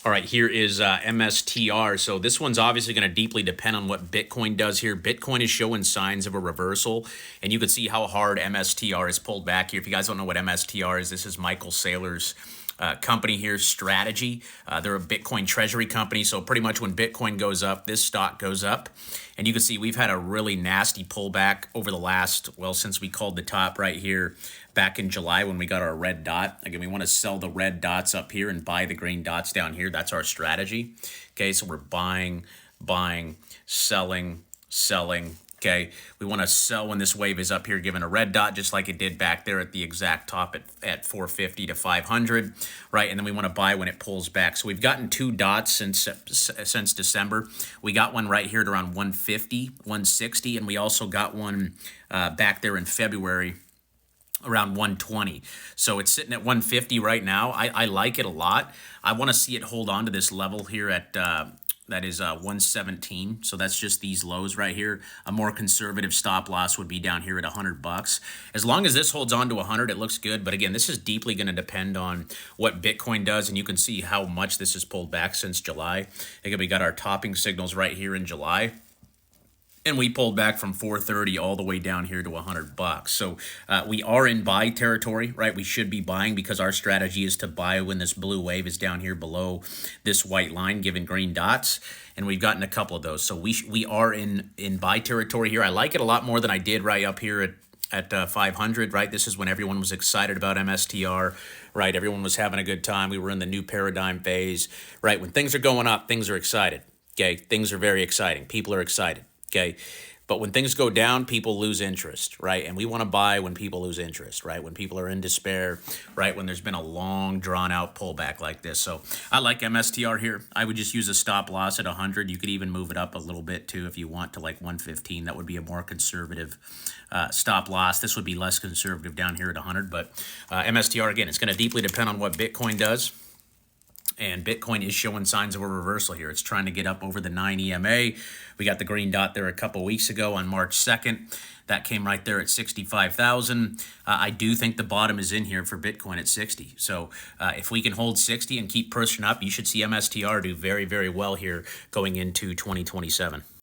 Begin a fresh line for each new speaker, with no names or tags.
All right, here is MSTR. So this one's obviously going to deeply depend on what Bitcoin does here. Bitcoin is showing signs of a reversal, and you can see how hard MSTR is pulled back here. If you guys don't know what MSTR is, this is Michael Saylor's company here, Strategy. They're a Bitcoin treasury company, so pretty much when Bitcoin goes up, this stock goes up. And you can see we've had a really nasty pullback over the last, well, since we called the top right here back in July when we got our red dot. Again, we want to sell the red dots up here and buy the green dots down here. That's our strategy. Okay, so we're buying, selling, selling. Okay, we want to sell when this wave is up here, given a red dot, just like it did back there at the exact top at 450 to 500, right? And then we want to buy when it pulls back. So we've gotten two dots since December. We got one right here at around 150, 160, and we also got one back there in February around 120. So it's sitting at 150 right now. I like it a lot. I want to see it hold on to this level here at that is 117. So that's just these lows right here. A more conservative stop loss would be down here at $100. As long as this holds on to 100, it looks good. But again, this is deeply going to depend on what Bitcoin does, and you can see how much this has pulled back since July. Again, we got our topping signals right here in July. And we pulled back from 430 all the way down here to $100. So we are in buy territory, right? We should be buying because our strategy is to buy when this blue wave is down here below this white line, given green dots. And we've gotten a couple of those. So we are in buy territory here. I like it a lot more than I did right up here at 500, right? This is when everyone was excited about MSTR, right? Everyone was having a good time. We were in the new paradigm phase, right? When things are going up, things are excited, okay? Things are very exciting. People are excited. Okay, but when things go down, people lose interest, right? And we want to buy when people lose interest, right? When people are in despair, right? When there's been a long, drawn-out pullback like this. So I like MSTR here. I would just use a stop loss at 100. You could even move it up a little bit too if you want to, like 115. That would be a more conservative stop loss. This would be less conservative down here at 100. But MSTR, again, it's going to deeply depend on what Bitcoin does. And Bitcoin is showing signs of a reversal here. It's trying to get up over the 9 EMA. We got the green dot there a couple weeks ago on March 2nd. That came right there at 65,000. I do think the bottom is in here for Bitcoin at 60. So if we can hold 60 and keep pushing up, you should see MSTR do very, very well here going into 2027.